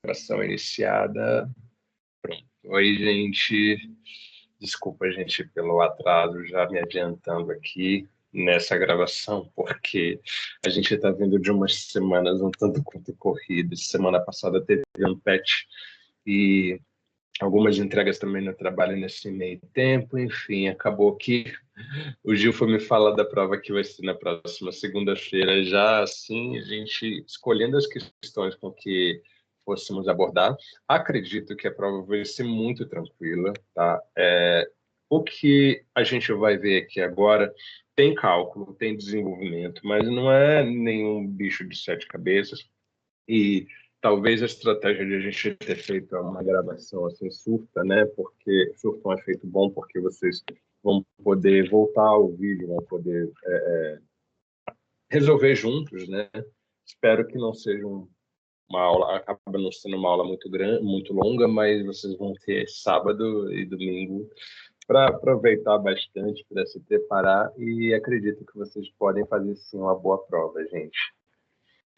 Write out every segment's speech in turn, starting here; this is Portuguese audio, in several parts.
gravação iniciada. Pronto. Oi, gente. Desculpa, gente, pelo atraso, já me adiantando aqui nessa gravação, porque a gente está vindo de umas semanas um tanto quanto corridas. Semana passada teve um patch e algumas entregas também no trabalho nesse meio tempo. Enfim, acabou que o Gil foi me falar da prova que vai ser na próxima segunda-feira, já assim, a gente escolhendo as questões com que fôssemos abordar. Acredito que a prova vai ser muito tranquila, tá? O que a gente vai ver aqui agora tem cálculo, tem desenvolvimento, mas não é nenhum bicho de sete cabeças. E talvez a estratégia de a gente ter feito uma gravação assim surta, né? Porque surta é um efeito bom, porque vocês vão poder voltar ao vídeo, vão poder resolver juntos, né? Espero que não seja uma aula, acaba não sendo uma aula muito grande, muito longa, mas vocês vão ter sábado e domingo para aproveitar bastante, para se preparar, e acredito que vocês podem fazer sim uma boa prova, gente.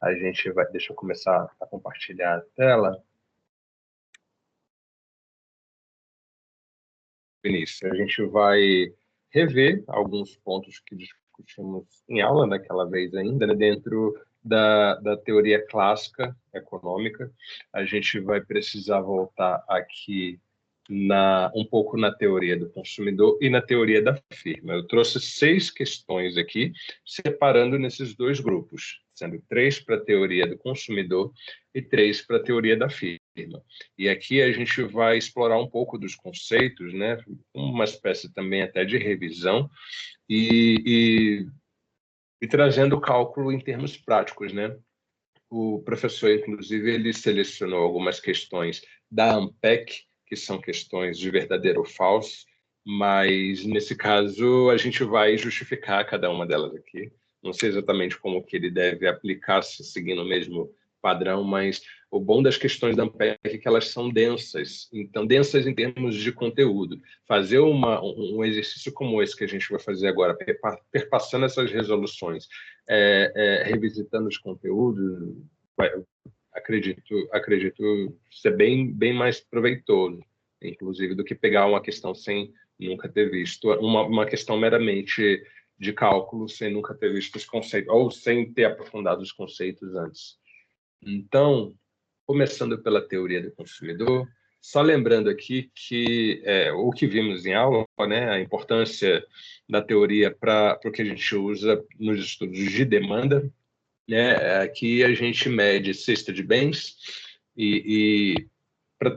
A gente vai, deixa eu começar a compartilhar a tela. Vinícius, a gente vai rever alguns pontos que discutimos em aula daquela vez ainda, né, dentro da teoria clássica econômica. A gente vai precisar voltar aqui um pouco na teoria do consumidor e na teoria da firma. Eu trouxe 6 questões aqui, separando nesses dois grupos, sendo 3 para a teoria do consumidor e 3 para a teoria da firma. E aqui a gente vai explorar um pouco dos conceitos, né? Uma espécie também até de revisão e trazendo o cálculo em termos práticos, né? O professor, inclusive, ele selecionou algumas questões da ANPEC, que são questões de verdadeiro ou falso, mas, nesse caso, a gente vai justificar cada uma delas aqui. Não sei exatamente como que ele deve aplicar-se seguindo o mesmo padrão, mas o bom das questões da ANPEC é que elas são densas, então densas em termos de conteúdo. Fazer um exercício como esse que a gente vai fazer agora, perpassando essas resoluções, revisitando os conteúdos, acredito ser bem mais proveitoso, inclusive, do que pegar uma questão sem nunca ter visto, uma questão meramente de cálculo, sem nunca ter visto os conceitos, ou sem ter aprofundado os conceitos antes. Então, começando pela teoria do consumidor, só lembrando aqui que o que vimos em aula, né, a importância da teoria para o que a gente usa nos estudos de demanda, né, aqui a gente mede cesta de bens e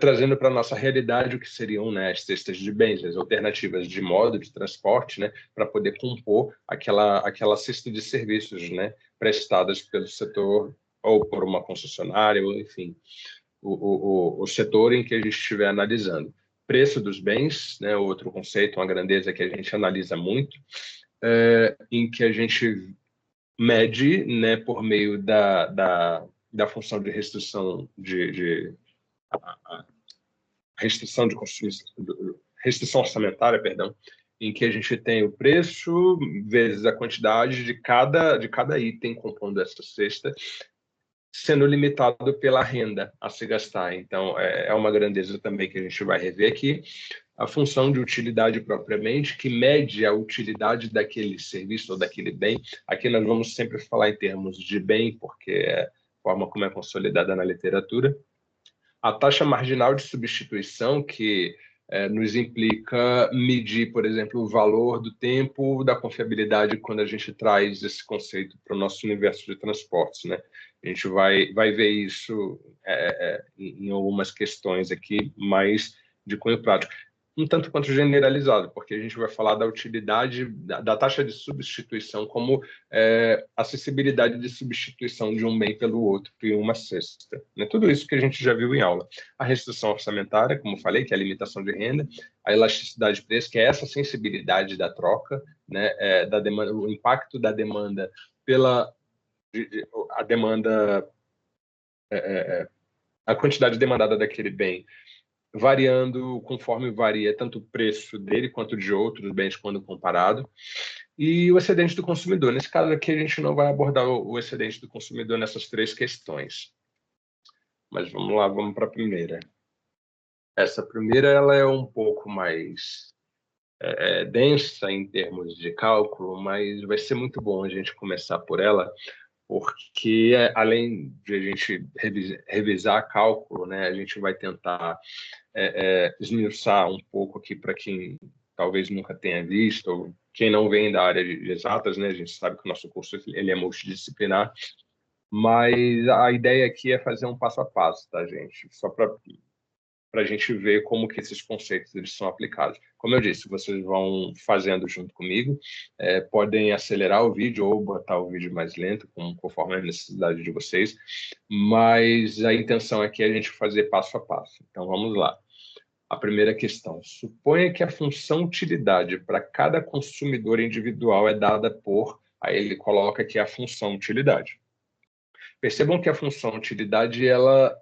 trazendo para a nossa realidade o que seriam, né, as cestas de bens, as alternativas de modo de transporte, né, para poder compor aquela cesta de serviços, né, prestadas pelo setor ou por uma concessionária, ou enfim, o setor em que a gente estiver analisando. Preço dos bens, né, outro conceito, uma grandeza que a gente analisa muito, em que a gente mede, né, por meio da função de restrição restrição de restrição orçamentária, perdão, em que a gente tem o preço vezes a quantidade de cada item compondo essa cesta, sendo limitado pela renda a se gastar. Então, é uma grandeza também que a gente vai rever aqui. A função de utilidade propriamente, que mede a utilidade daquele serviço ou daquele bem. Aqui nós vamos sempre falar em termos de bem, porque é a forma como é consolidada na literatura. A taxa marginal de substituição, que nos implica medir, por exemplo, o valor do tempo da confiabilidade quando a gente traz esse conceito para o nosso universo de transportes, né? A gente vai ver isso em algumas questões aqui, mais de cunho prático. Um tanto quanto generalizado, porque a gente vai falar da utilidade, da taxa de substituição como acessibilidade de substituição de um bem pelo outro em uma cesta. Né? Tudo isso que a gente já viu em aula. A restrição orçamentária, como falei, que é a limitação de renda, a elasticidade de preço, que é essa sensibilidade da troca, né, da demanda, o impacto da demanda pela a demanda, a quantidade demandada daquele bem, variando conforme varia tanto o preço dele quanto de outros bens quando comparado. E o excedente do consumidor. Nesse caso aqui, a gente não vai abordar o excedente do consumidor nessas 3 questões. mas vamos lá, vamos para a primeira. Essa primeira ela é um pouco mais densa em termos de cálculo, mas vai ser muito bom a gente começar por ela, porque além de a gente revisar cálculo, né, a gente vai tentar esmiuçar um pouco aqui para quem talvez nunca tenha visto, ou quem não vem da área de exatas, né, a gente sabe que o nosso curso ele é multidisciplinar, mas a ideia aqui é fazer um passo a passo, tá, gente? Só para a gente ver como que esses conceitos eles são aplicados. Como eu disse, vocês vão fazendo junto comigo, podem acelerar o vídeo ou botar o vídeo mais lento, conforme a necessidade de vocês, mas a intenção aqui é a gente fazer passo a passo. Então, vamos lá. A primeira questão. Suponha que a função utilidade para cada consumidor individual é dada por... Aí ele coloca aqui a função utilidade. Percebam que a função utilidade ela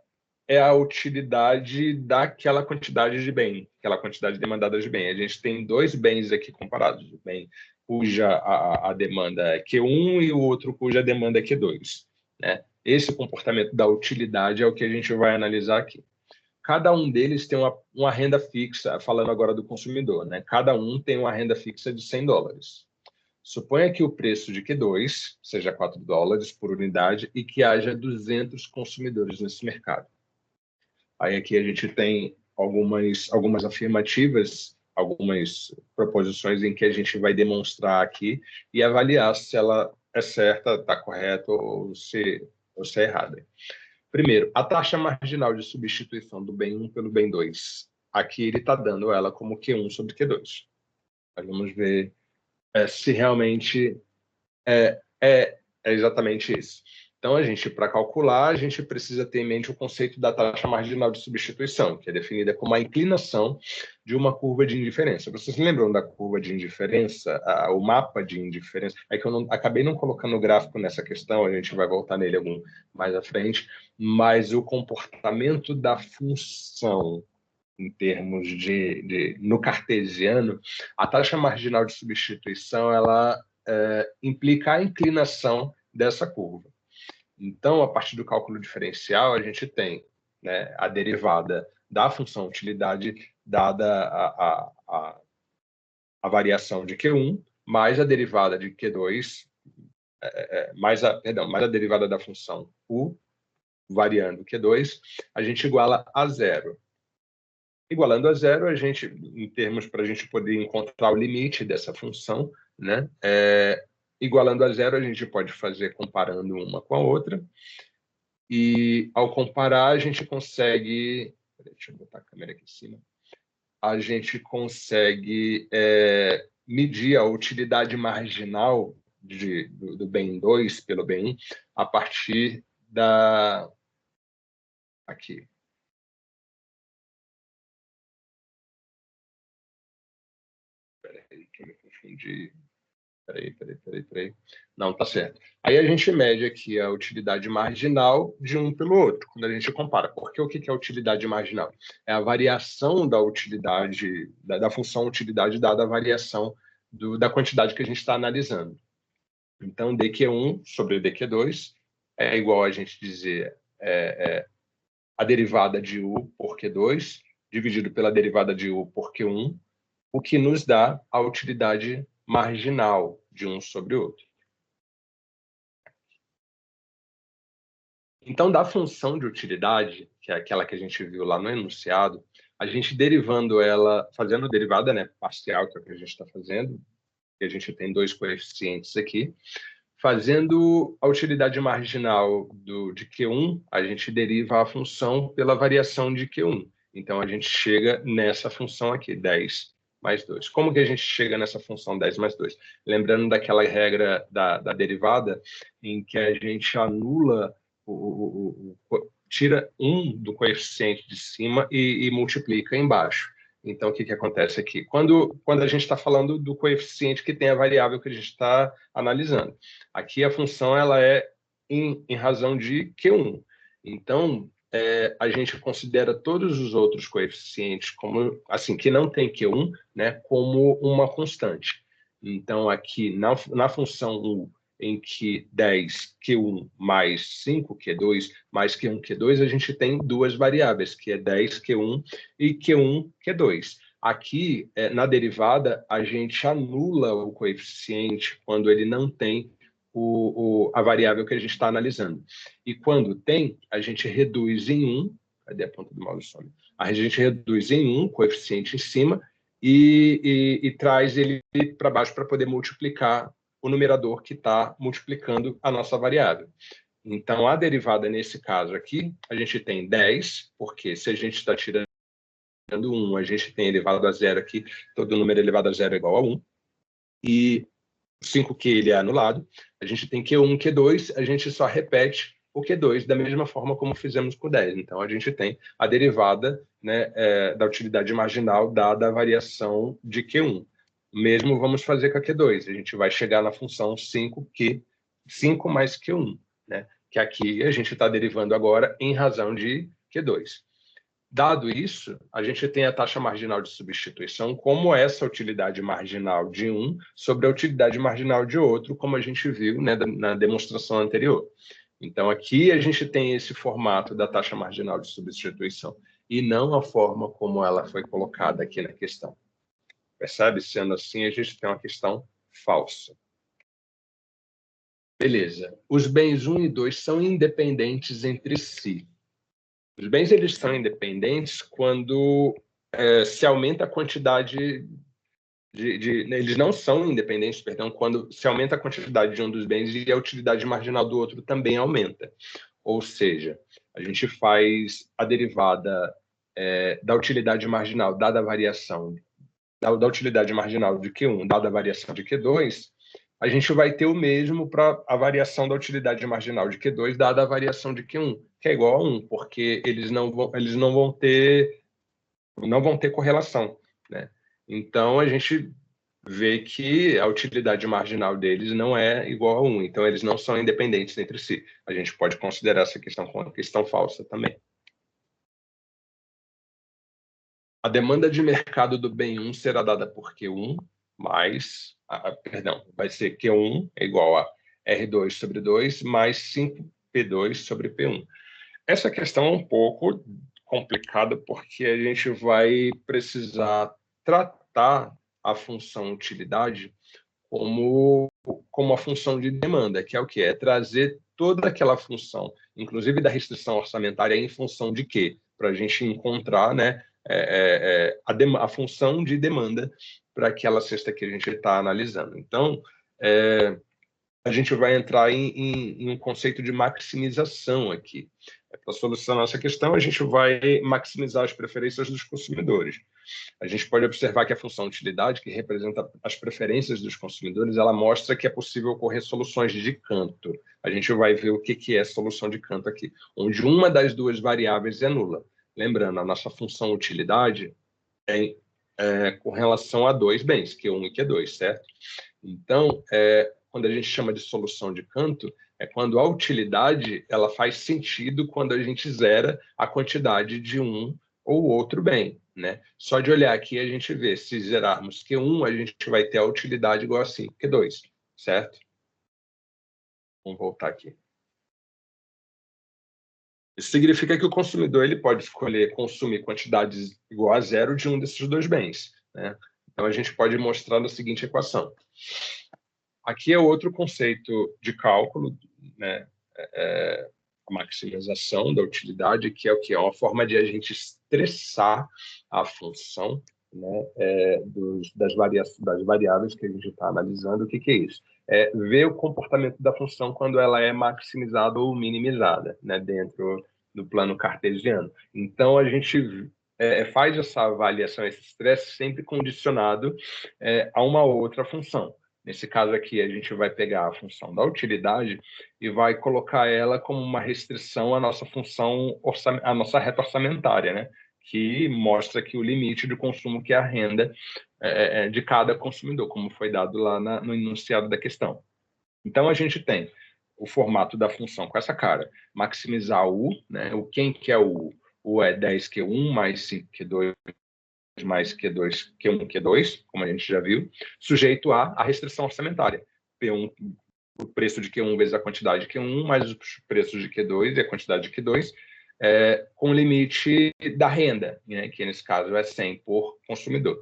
é a utilidade daquela quantidade de bem, aquela quantidade demandada de bem. A gente tem dois bens aqui comparados, o bem cuja a demanda é Q1 e o outro cuja demanda é Q2. Né? Esse comportamento da utilidade é o que a gente vai analisar aqui. Cada um deles tem uma renda fixa, falando agora do consumidor, né? Cada um tem uma renda fixa de $100. Suponha que o preço de Q2 seja $4 por unidade e que haja 200 consumidores nesse mercado. Aí aqui a gente tem algumas afirmativas, algumas proposições em que a gente vai demonstrar aqui e avaliar se ela é certa, está correta ou se é errada. Primeiro, a taxa marginal de substituição do bem 1 pelo bem 2. Aqui ele está dando ela como Q1 sobre Q2. Mas vamos ver se realmente é exatamente isso. Então, para calcular, a gente precisa ter em mente o conceito da taxa marginal de substituição, que é definida como a inclinação de uma curva de indiferença. Vocês lembram da curva de indiferença, o mapa de indiferença? É que eu acabei não colocando o gráfico nessa questão, a gente vai voltar nele mais à frente, mas o comportamento da função em termos no cartesiano, a taxa marginal de substituição, ela implica a inclinação dessa curva. Então, a partir do cálculo diferencial, a gente tem, né, a derivada da função utilidade dada a variação de Q1, mais a derivada de Q2, mais a derivada da função U, variando Q2, a gente iguala a zero. Igualando a zero, a gente, em termos para a gente poder encontrar o limite dessa função, né? Igualando a zero, a gente pode fazer comparando uma com a outra. E, ao comparar, a gente consegue... Deixa eu botar a câmera aqui em cima. A gente consegue medir a utilidade marginal do bem 2 pelo bem 1 a partir da... Aqui. Peraí, que eu me confundi. Peraí. Não, tá certo. Aí a gente mede aqui a utilidade marginal de um pelo outro, quando a gente compara. Porque o que é a utilidade marginal? É a variação da utilidade, da função utilidade dada a variação da quantidade que a gente está analisando. Então, dQ1 sobre dQ2 é igual a gente dizer a derivada de U por Q2 dividido pela derivada de U por Q1, o que nos dá a utilidade marginal de um sobre o outro. Então, da função de utilidade, que é aquela que a gente viu lá no enunciado, a gente derivando ela, fazendo derivada, né, parcial, que é o que a gente está fazendo, que a gente tem dois coeficientes aqui, fazendo a utilidade marginal de Q1, a gente deriva a função pela variação de Q1. Então, a gente chega nessa função aqui, 10 mais 2. Como que a gente chega nessa função 10 mais 2? Lembrando daquela regra da derivada, em que a gente anula, tira um do coeficiente de cima e multiplica embaixo. Então, o que acontece aqui? Quando a gente está falando do coeficiente que tem a variável que a gente está analisando. Aqui a função ela é em razão de Q1. Então, a gente considera todos os outros coeficientes como assim que não tem Q1, né, como uma constante. Então, aqui na função U, em que 10Q1 mais 5Q2 mais Q1Q2, a gente tem duas variáveis, que é 10Q1 e Q1Q2. Aqui, na derivada, a gente anula o coeficiente quando ele não tem a variável que a gente está analisando. E quando tem, a gente reduz em 1, cadê a ponta do mouse? Some? A gente reduz em 1, coeficiente em cima, e traz ele para baixo para poder multiplicar o numerador que está multiplicando a nossa variável. Então, a derivada nesse caso aqui, a gente tem 10, porque se a gente está tirando 1, a gente tem elevado a zero aqui, todo número elevado a zero é igual a 1, e 5Q ele é anulado, a gente tem Q1, Q2, a gente só repete o Q2 da mesma forma como fizemos com 10. Então, a gente tem a derivada, né, da utilidade marginal dada a variação de Q1. Mesmo vamos fazer com a Q2, a gente vai chegar na função 5Q, 5 mais Q1, né, que aqui a gente está derivando agora em razão de Q2. Dado isso, a gente tem a taxa marginal de substituição como essa utilidade marginal de um sobre a utilidade marginal de outro, como a gente viu, né, na demonstração anterior. Então, aqui a gente tem esse formato da taxa marginal de substituição, e não a forma como ela foi colocada aqui na questão. Percebe? Sendo assim, a gente tem uma questão falsa. Beleza. Os bens 1 e 2 são independentes entre si. Os bens eles são independentes quando se aumenta a quantidade eles não são independentes, perdão, quando se aumenta a quantidade de um dos bens e a utilidade marginal do outro também aumenta. Ou seja, a gente faz a derivada da utilidade marginal dada a variação da utilidade marginal de Q1 dada a variação de Q2, a gente vai ter o mesmo para a variação da utilidade marginal de Q2 dada a variação de Q1, que é igual a 1, porque eles não vão ter correlação, né? Então, a gente vê que a utilidade marginal deles não é igual a 1, então eles não são independentes entre si. A gente pode considerar essa questão como uma questão falsa também. A demanda de mercado do bem 1 será dada por Q1 mais, vai ser Q1 é igual a R2 sobre 2 mais 5P2 sobre P1. Essa questão é um pouco complicada porque a gente vai precisar tratar a função utilidade como a função de demanda, que é o que? É trazer toda aquela função, inclusive da restrição orçamentária, em função de quê? Para a gente encontrar, né, a função de demanda para aquela cesta que a gente está analisando. Então, a gente vai entrar em um conceito de maximização aqui. Para solucionar essa questão, a gente vai maximizar as preferências dos consumidores. A gente pode observar que a função utilidade, que representa as preferências dos consumidores, ela mostra que é possível ocorrer soluções de canto. A gente vai ver o que é solução de canto aqui, onde uma das duas variáveis é nula. Lembrando, a nossa função utilidade é com relação a dois bens, Q1 e Q2, certo? Então, quando a gente chama de solução de canto, é quando a utilidade ela faz sentido quando a gente zera a quantidade de um ou outro bem, né? Só de olhar aqui a gente vê, se zerarmos Q1, a gente vai ter a utilidade igual a 5, Q2, certo? Vamos voltar aqui. Isso significa que o consumidor ele pode escolher consumir quantidades igual a zero de um desses dois bens, né? Então, a gente pode mostrar na seguinte equação. Aqui é outro conceito de cálculo, né? A maximização da utilidade, que é o que? É uma forma de a gente estressar a função, né? Das variáveis que a gente está analisando. O que é isso? É ver o comportamento da função quando ela é maximizada ou minimizada, né? Dentro do plano cartesiano. Então, a gente faz essa avaliação, esse estresse, sempre condicionado a uma outra função. Nesse caso aqui, a gente vai pegar a função da utilidade e vai colocar ela como uma restrição à nossa função, à nossa reta orçamentária, né? Que mostra aqui o limite de consumo, que é a renda de cada consumidor, como foi dado lá no enunciado da questão. Então, a gente tem o formato da função com essa cara, maximizar o U, né? O quem que é o U? O é 10Q1 mais 5Q2 mais Q2, Q1, Q2, como a gente já viu, sujeito à restrição orçamentária. P1 o preço de Q1 vezes a quantidade de Q1, mais os preços de Q2 e a quantidade de Q2, com o limite da renda, né, que nesse caso é 100 por consumidor.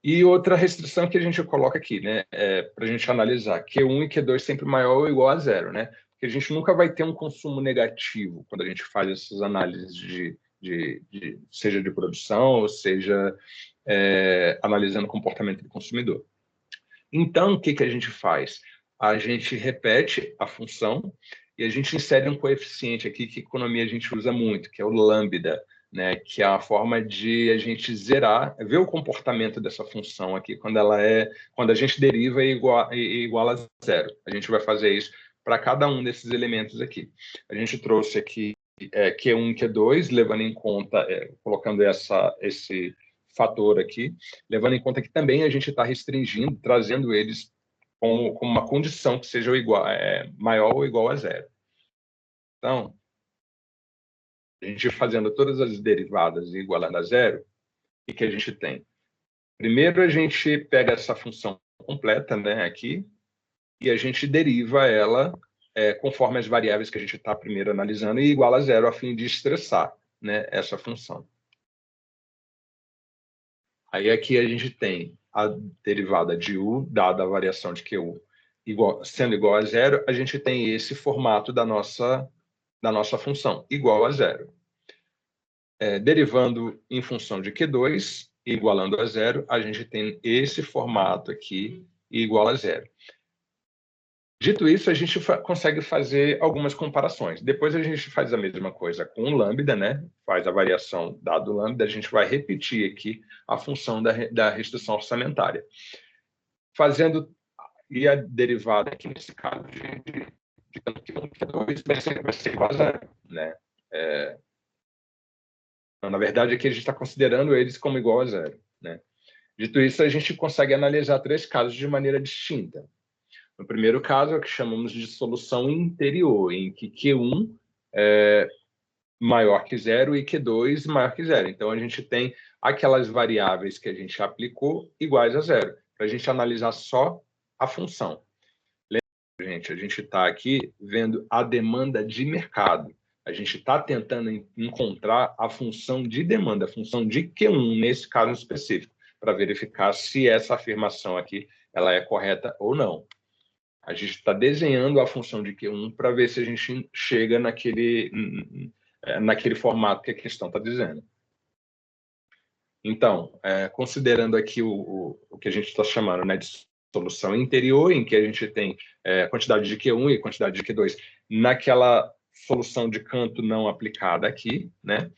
E outra restrição que a gente coloca aqui, né, para a gente analisar, Q1 e Q2 sempre maior ou igual a zero, né? Porque a gente nunca vai ter um consumo negativo quando a gente faz essas análises seja de produção, ou seja, analisando o comportamento do consumidor. Então, o que a gente faz? A gente repete a função e a gente insere um coeficiente aqui que economia a gente usa muito, que é o lambda, né? Que é a forma de a gente zerar, ver o comportamento dessa função aqui quando a gente deriva e igual a zero. A gente vai fazer isso para cada um desses elementos aqui. A gente trouxe aqui Q1 e Q2, levando em conta, colocando esse fator aqui, levando em conta que também a gente está restringindo, trazendo eles com uma condição que seja maior ou igual a zero. Então, a gente fazendo todas as derivadas e igualando a zero, o que a gente tem? Primeiro, a gente pega essa função completa, né, aqui, e a gente deriva ela conforme as variáveis que a gente está primeiro analisando e iguala a zero, a fim de estressar, né, essa função. Aí aqui a gente tem a derivada de U, dada a variação de QU, sendo igual a zero, a gente tem esse formato da nossa função, igual a zero. Derivando em função de Q2, igualando a zero, a gente tem esse formato aqui, igual a zero. Dito isso, a gente consegue fazer algumas comparações. Depois a gente faz a mesma coisa com o lambda, né? Faz a variação dado o lambda, a gente vai repetir aqui a função da restrição orçamentária. Fazendo, e a derivada aqui nesse caso de tanto que 1 que 2 vai ser igual a zero, né? Na verdade, aqui a gente está considerando eles como igual a zero, né? Dito isso, a gente consegue analisar 3 casos de maneira distinta. No primeiro caso, é o que chamamos de solução interior, em que Q1 é maior que zero e Q2 maior que zero. Então, a gente tem aquelas variáveis que a gente aplicou iguais a zero, para a gente analisar só a função. Lembra, gente, a gente está aqui vendo a demanda de mercado. A gente está tentando encontrar a função de demanda, a função de Q1, nesse caso específico, para verificar se essa afirmação aqui ela é correta ou não. A gente está desenhando a função de Q1 para ver se a gente chega naquele formato que a questão está dizendo. Então, considerando aqui o que a gente está chamando, né, de solução interior, em que a gente tem quantidade de Q1 e quantidade de Q2 naquela solução de canto não aplicada aqui, né?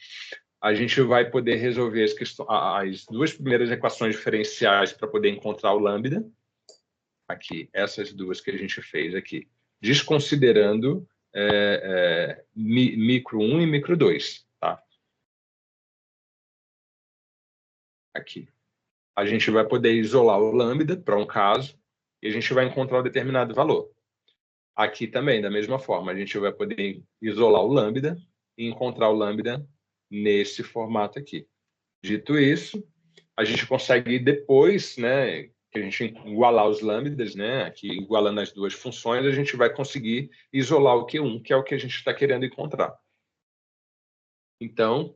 A gente vai poder resolver as duas primeiras equações diferenciais para poder encontrar o lambda, aqui, essas duas que a gente fez aqui, desconsiderando micro 1 e micro 2, tá? Aqui. A gente vai poder isolar o lambda para um caso e a gente vai encontrar um determinado valor. Aqui também, da mesma forma, a gente vai poder isolar o lambda e encontrar o lambda nesse formato aqui. Dito isso, a gente consegue depois, né, que a gente igualar os lambdas, né, aqui igualando as duas funções, a gente vai conseguir isolar o Q1, que é o que a gente está querendo encontrar. Então,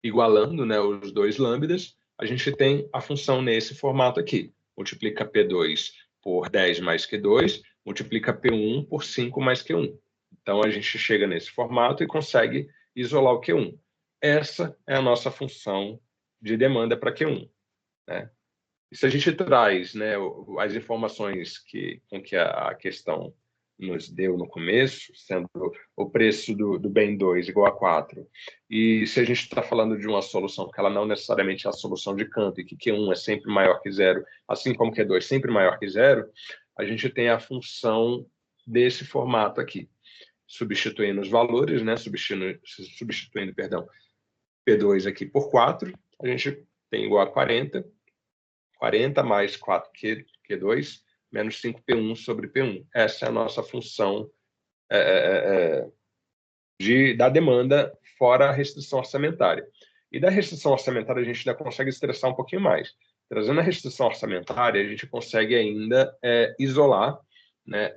igualando, né, os dois lambdas, a gente tem a função nesse formato aqui. Multiplica P2 por 10 mais Q2, multiplica P1 por 5 mais Q1. Então, a gente chega nesse formato e consegue isolar o Q1. Essa é a nossa função de demanda para Q1, né? E se a gente traz, né, as informações com que a questão nos deu no começo, sendo o preço do bem 2 igual a 4, e se a gente está falando de uma solução que ela não necessariamente é a solução de canto, e que Q1 é sempre maior que zero, assim como Q2 sempre maior que zero, a gente tem a função desse formato aqui, substituindo os valores, né, substituindo, perdão, P2 aqui por 4, a gente tem igual a 40 mais 4Q2 menos 5P1 sobre P1. Essa é a nossa função da demanda fora a restrição orçamentária. E da restrição orçamentária a gente ainda consegue estressar um pouquinho mais. Trazendo a restrição orçamentária, a gente consegue ainda isolar, né?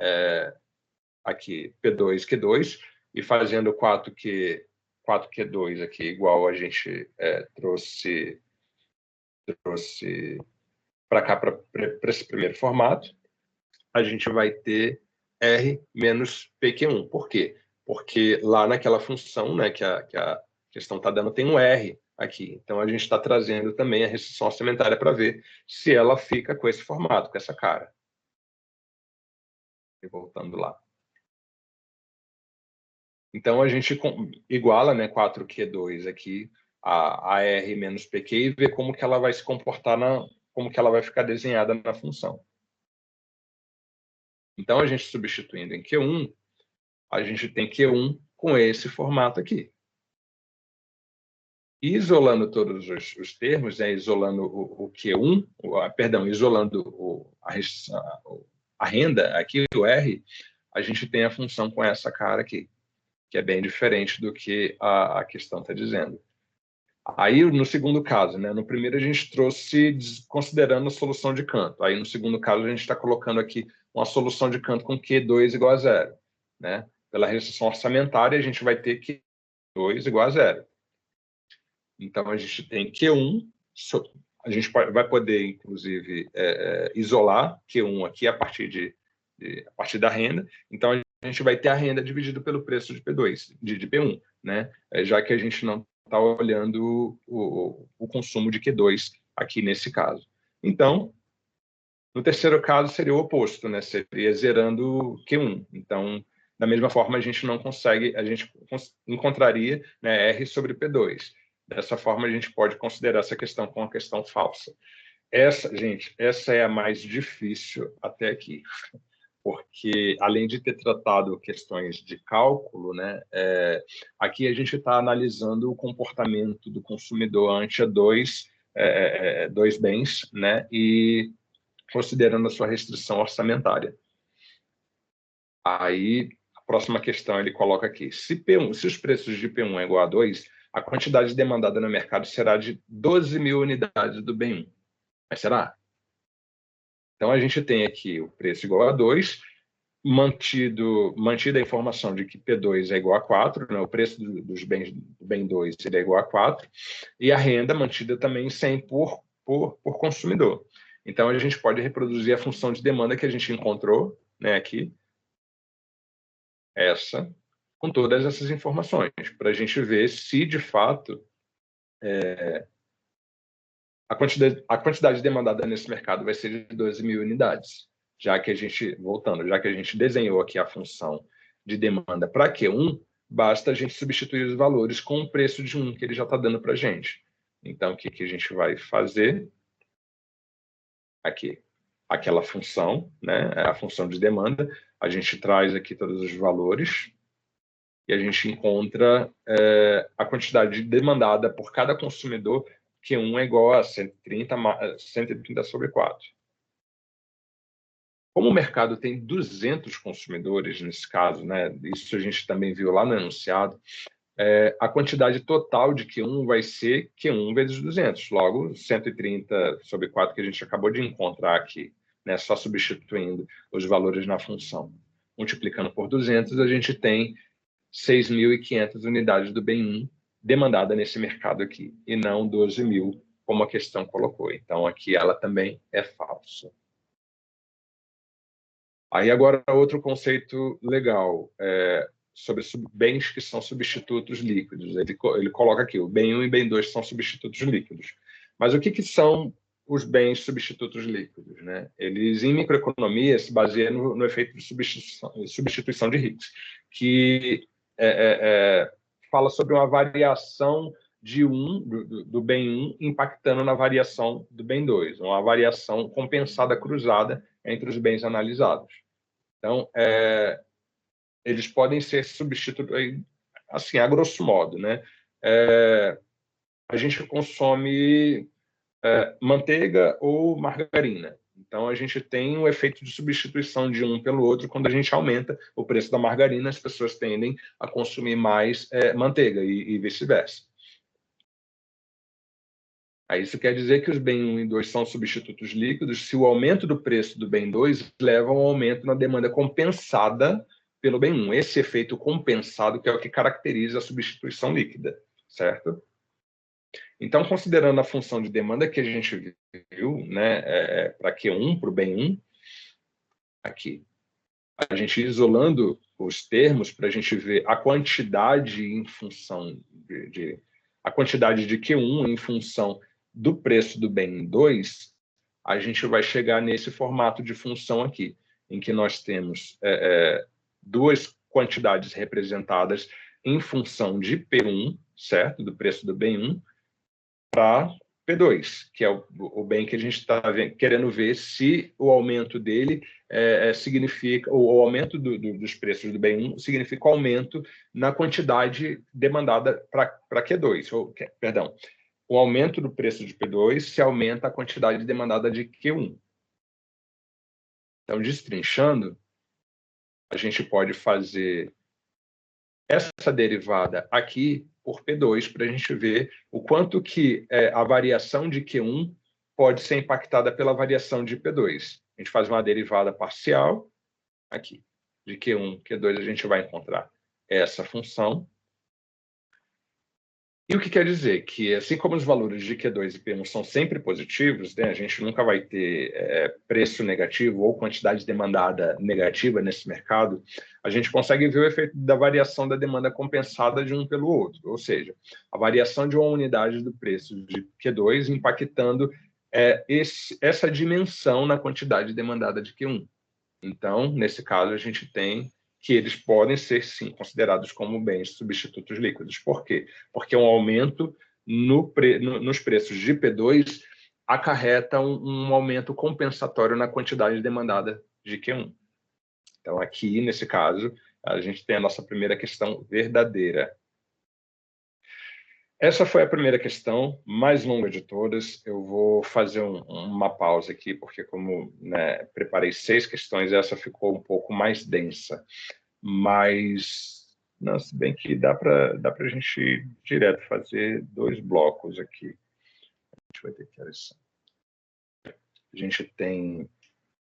Aqui P2, Q2, e fazendo 4Q2 aqui, igual a gente trouxe para cá, para esse primeiro formato, a gente vai ter R menos PQ1. Por quê? Porque lá naquela função, né, que a questão está dando, tem um R aqui. Então, a gente está trazendo também a restrição orçamentária para ver se ela fica com esse formato, com essa cara. E voltando lá. Então, a gente iguala, né, 4Q2 aqui a R menos PQ e vê como que ela vai se comportar, como que ela vai ficar desenhada na função. Então, a gente substituindo em Q1, a gente tem Q1 com esse formato aqui. E isolando todos os termos, né, isolando o Q1, perdão, isolando a renda aqui, o R, a gente tem a função com essa cara aqui, que é bem diferente do que a questão está dizendo. Aí, no segundo caso, né, no primeiro a gente trouxe considerando a solução de canto. Aí, no segundo caso, a gente está colocando aqui uma solução de canto com Q2 igual a zero. Né? Pela restrição orçamentária, a gente vai ter Q2 igual a zero. Então, a gente tem Q1, a gente vai poder, inclusive, isolar Q1 aqui a partir da renda. Então, a gente vai ter a renda dividida pelo preço de P2, de P1, né? Já que a gente não está olhando o consumo de Q2 aqui nesse caso. Então, no terceiro caso, seria o oposto, né? Seria zerando Q1. Então, da mesma forma, a gente não consegue, a gente encontraria, né, R sobre P2. Dessa forma, a gente pode considerar essa questão como uma questão falsa. Gente, essa é a mais difícil até aqui, porque além de ter tratado questões de cálculo, né, aqui a gente está analisando o comportamento do consumidor ante dois bens, né, e considerando a sua restrição orçamentária. Aí, a próxima questão ele coloca aqui: se os preços de P1 é igual a 2, a quantidade demandada no mercado será de 12 mil unidades do bem 1. Mas será? Então, a gente tem aqui o preço igual a 2, mantida a informação de que P2 é igual a 4, né? O preço dos bens do bem 2 seria igual a 4, e a renda mantida também 100 por consumidor. Então, a gente pode reproduzir a função de demanda que a gente encontrou, né, aqui, com todas essas informações, para a gente ver se, de fato, a quantidade demandada nesse mercado vai ser de 12 mil unidades, já que a gente desenhou aqui a função de demanda para Q1, basta a gente substituir os valores com o preço de 1 que ele já está dando para a gente. Então, o que a gente vai fazer? Aqui, aquela função, né, a função de demanda, a gente traz aqui todos os valores e a gente encontra a quantidade demandada por cada consumidor, que 1 é igual a 130 sobre 4. Como o mercado tem 200 consumidores nesse caso, né, isso a gente também viu lá no enunciado, a quantidade total de Q1 vai ser Q1 vezes 200, logo 130 sobre 4 que a gente acabou de encontrar aqui, né, só substituindo os valores na função. Multiplicando por 200, a gente tem 6.500 unidades do bem 1 demandada nesse mercado aqui, e não 12 mil, como a questão colocou. Então, aqui ela também é falsa. Aí, agora, outro conceito legal, sobre bens que são substitutos líquidos. Ele coloca aqui, o bem 1 e bem 2 são substitutos líquidos. Mas o que são os bens substitutos líquidos? Né? Eles, em microeconomia, se baseiam no efeito de substituição de Hicks, que fala sobre uma variação do bem 1 impactando na variação do bem 2, uma variação compensada cruzada entre os bens analisados. Então, eles podem ser substituídos, assim, a grosso modo, né? A gente consome manteiga ou margarina. Então, a gente tem um efeito de substituição de um pelo outro. Quando a gente aumenta o preço da margarina, as pessoas tendem a consumir mais manteiga e vice-versa. Aí isso quer dizer que os bem 1 e 2 são substitutos líquidos se o aumento do preço do bem 2 leva a um aumento na demanda compensada pelo bem 1. Esse efeito compensado que é o que caracteriza a substituição líquida, certo? Então, considerando a função de demanda que a gente viu, né, para Q1, para o bem 1, aqui, a gente isolando os termos para a gente ver a quantidade em função a quantidade de Q1 em função do preço do bem 2, a gente vai chegar nesse formato de função aqui, em que nós temos duas quantidades representadas em função de P1, certo? Do preço do bem 1, para P2, que é o bem que a gente está querendo ver se o aumento dele significa, o aumento dos preços do bem 1 significa aumento na quantidade demandada para Q2, perdão, o aumento do preço de P2 se aumenta a quantidade demandada de Q1. Então, destrinchando, a gente pode fazer essa derivada aqui por P2 para a gente ver o quanto que a variação de Q1 pode ser impactada pela variação de P2. A gente faz uma derivada parcial aqui, de Q1, Q2 a gente vai encontrar essa função. E o que quer dizer? Que assim como os valores de Q2 e P1 são sempre positivos, né, a gente nunca vai ter preço negativo ou quantidade demandada negativa nesse mercado, a gente consegue ver o efeito da variação da demanda compensada de um pelo outro, ou seja, a variação de uma unidade do preço de Q2 impactando essa dimensão na quantidade demandada de Q1. Então, nesse caso, a gente tem que eles podem ser, sim, considerados como bens substitutos líquidos. Por quê? Porque um aumento nos preços de P2 acarreta um aumento compensatório na quantidade demandada de Q1. Então, aqui, nesse caso, a gente tem a nossa primeira questão verdadeira. Essa foi a primeira questão, mais longa de todas. Eu vou fazer uma pausa aqui, porque como preparei 6 questões, essa ficou um pouco mais densa. Mas, não, se bem que dá para a gente ir direto fazer 2 blocos aqui. A gente vai ter que a gente tem,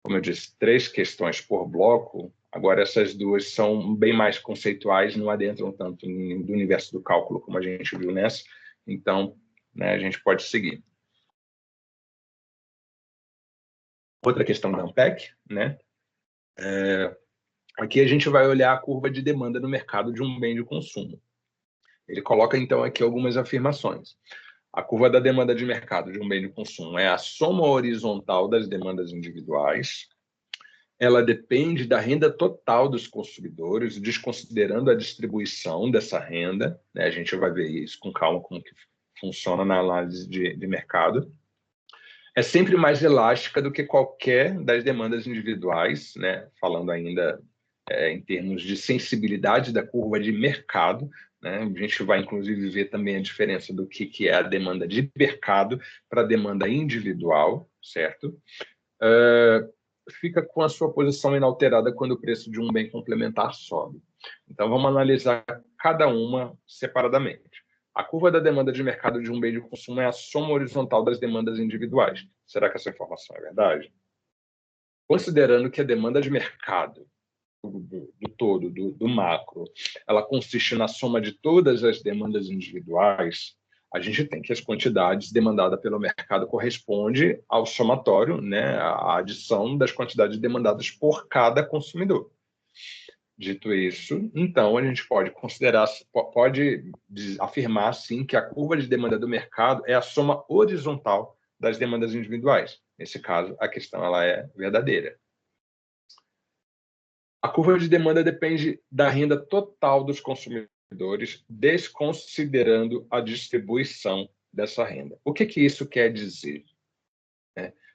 como eu disse, 3 questões por bloco. Agora, essas 2 são bem mais conceituais, não adentram tanto no universo do cálculo como a gente viu nessa. Então, a gente pode seguir. Outra questão da Ampeg, né? Aqui a gente vai olhar a curva de demanda no mercado de um bem de consumo. Ele coloca, então, aqui algumas afirmações. A curva da demanda de mercado de um bem de consumo é a soma horizontal das demandas individuais. Ela depende da renda total dos consumidores, desconsiderando a distribuição dessa renda. A gente vai ver isso com calma, como que funciona na análise de mercado. É sempre mais elástica do que qualquer das demandas individuais, falando ainda em termos de sensibilidade da curva de mercado. A gente vai, inclusive, ver também a diferença do que é a demanda de mercado para a demanda individual, certo? Fica com a sua posição inalterada quando o preço de um bem complementar sobe. Então, vamos analisar cada uma separadamente. A curva da demanda de mercado de um bem de consumo é a soma horizontal das demandas individuais. Será que essa informação é verdade? Considerando que a demanda de mercado do todo, do macro, ela consiste na soma de todas as demandas individuais, a gente tem que as quantidades demandadas pelo mercado corresponde ao somatório, à adição das quantidades demandadas por cada consumidor. Dito isso, então a gente pode afirmar sim que a curva de demanda do mercado é a soma horizontal das demandas individuais. Nesse caso, a questão ela é verdadeira. A curva de demanda depende da renda total dos consumidores, desconsiderando a distribuição dessa renda. O que isso quer dizer?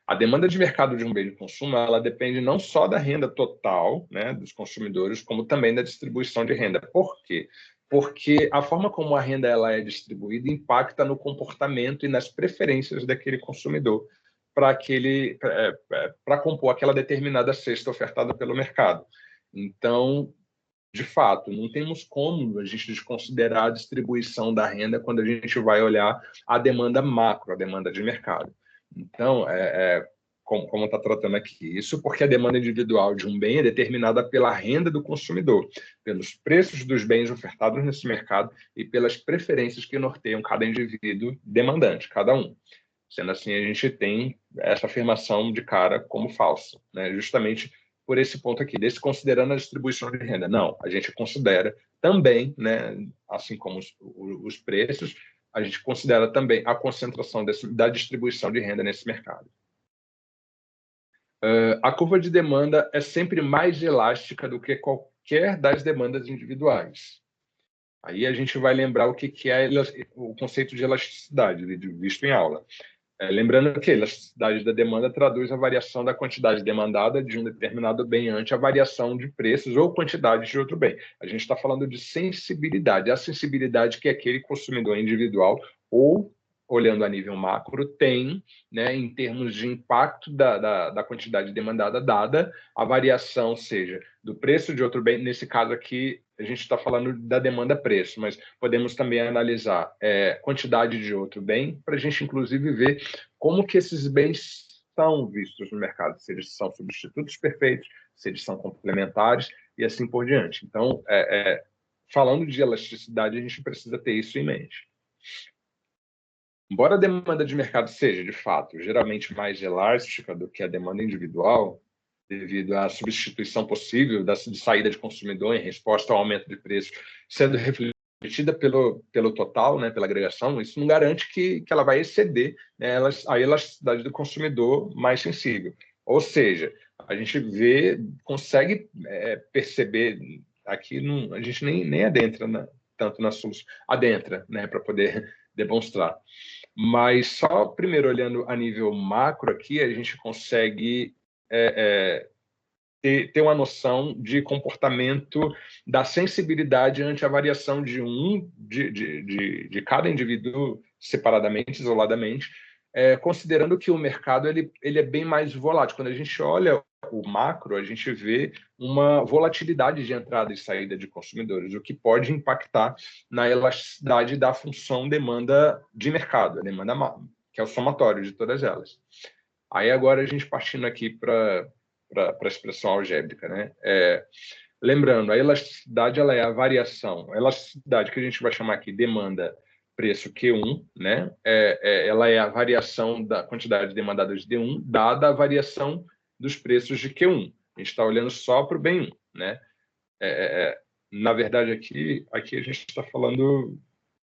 A demanda de mercado de um bem de consumo ela depende não só da renda total dos consumidores, como também da distribuição de renda. Por quê? Porque a forma como a renda ela é distribuída impacta no comportamento e nas preferências daquele consumidor para compor aquela determinada cesta ofertada pelo mercado. Então, de fato, não temos como a gente desconsiderar a distribuição da renda quando a gente vai olhar a demanda macro, a demanda de mercado. Então, como está tratando aqui, isso porque a demanda individual de um bem é determinada pela renda do consumidor, pelos preços dos bens ofertados nesse mercado e pelas preferências que norteiam cada indivíduo demandante, cada um. Sendo assim, a gente tem essa afirmação de cara como falsa, né? Justamente por esse ponto aqui, desconsiderando a distribuição de renda. Não, a gente considera também, né, assim como os preços, a gente considera também a concentração da distribuição de renda nesse mercado. A curva de demanda é sempre mais elástica do que qualquer das demandas individuais. Aí a gente vai lembrar o que é o conceito de elasticidade, visto em aula. Lembrando que a elasticidade da demanda traduz a variação da quantidade demandada de um determinado bem ante a variação de preços ou quantidade de outro bem. A gente está falando de sensibilidade. A sensibilidade que aquele consumidor individual ou olhando a nível macro, tem, né, em termos de impacto da quantidade demandada, dada a variação, seja do preço de outro bem, nesse caso aqui, a gente está falando da demanda-preço, mas podemos também analisar quantidade de outro bem, para a gente, inclusive, ver como que esses bens são vistos no mercado, se eles são substitutos perfeitos, se eles são complementares, e assim por diante. Então, falando de elasticidade, a gente precisa ter isso em mente. Embora a demanda de mercado seja, de fato, geralmente mais elástica do que a demanda individual, devido à substituição possível de saída de consumidor em resposta ao aumento de preço, sendo refletida pelo total, né, pela agregação, isso não garante que ela vai exceder, né, a elasticidade do consumidor mais sensível. Ou seja, a gente consegue perceber, aqui a gente nem adentra tanto na solução, adentra, né, para poder demonstrar. Mas só primeiro olhando a nível macro aqui, a gente consegue ter uma noção de comportamento da sensibilidade ante a variação de cada indivíduo separadamente, isoladamente, considerando que o mercado ele é bem mais volátil. Quando a gente olha o macro, a gente vê uma volatilidade de entrada e saída de consumidores, o que pode impactar na elasticidade da função demanda de mercado, a demanda que é o somatório de todas elas. Aí agora a gente partindo aqui para a expressão algébrica, né? Lembrando, a elasticidade ela é a variação, a elasticidade que a gente vai chamar aqui demanda preço Q1, né? Ela é a variação da quantidade demandada de D1 dada a variação dos preços de Q1. A gente está olhando só para o bem 1, né? Na verdade, aqui a gente está falando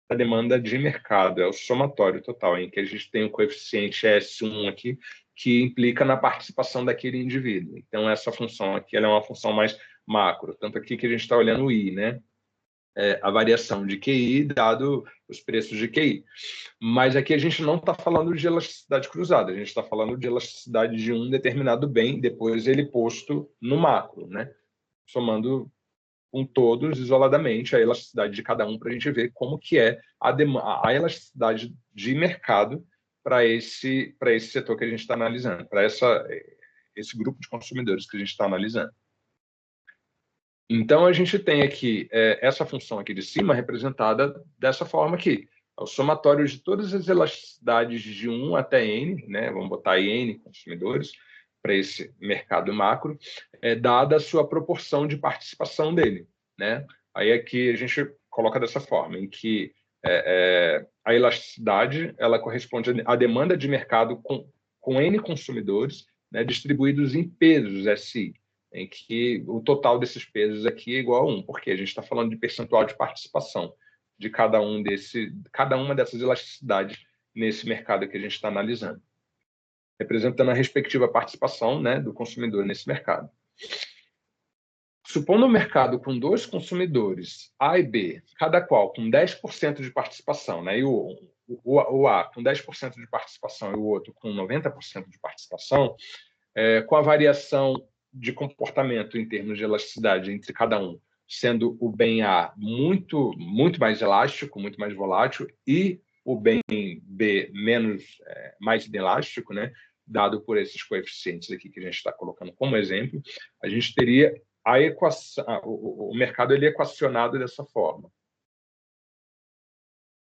da demanda de mercado, é o somatório total, em que a gente tem o coeficiente S1 aqui, que implica na participação daquele indivíduo. Então, essa função aqui ela é uma função mais macro, tanto aqui que a gente está olhando o I, né? A variação de QI dado os preços de QI. Mas aqui a gente não está falando de elasticidade cruzada, a gente está falando de elasticidade de um determinado bem, depois ele posto no macro, né? Somando com todos isoladamente a elasticidade de cada um para a gente ver como que é a elasticidade de mercado para esse setor que a gente está analisando, para esse grupo de consumidores que a gente está analisando. Então, a gente tem aqui essa função aqui de cima representada dessa forma aqui. É o somatório de todas as elasticidades de 1 até N, né? Vamos botar aí N consumidores, para esse mercado macro, dada a sua proporção de participação dele, né? Aí aqui a gente coloca dessa forma, em que a elasticidade ela corresponde à demanda de mercado com N consumidores, né, distribuídos em pesos SI, em que o total desses pesos aqui é igual a 1, porque a gente está falando de percentual de participação de cada uma dessas elasticidades nesse mercado que a gente está analisando, representando a respectiva participação, né, do consumidor nesse mercado. Supondo um mercado com 2 consumidores, A e B, cada qual com 10% de participação, né, e o A com 10% de participação e o outro com 90% de participação, com a variação de comportamento em termos de elasticidade entre cada um, sendo o bem A muito mais elástico, muito mais volátil, e o bem B mais inelástico, né, dado por esses coeficientes aqui que a gente está colocando como exemplo, a gente teria a equação, o mercado ele é equacionado dessa forma.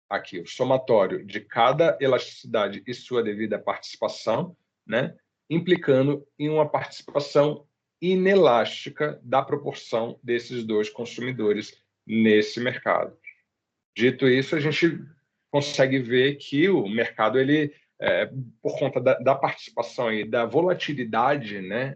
Aqui, o somatório de cada elasticidade e sua devida participação, né, implicando em uma participação inelástica da proporção desses dois consumidores nesse mercado. Dito isso, a gente consegue ver que o mercado, ele, por conta da participação e da volatilidade, né,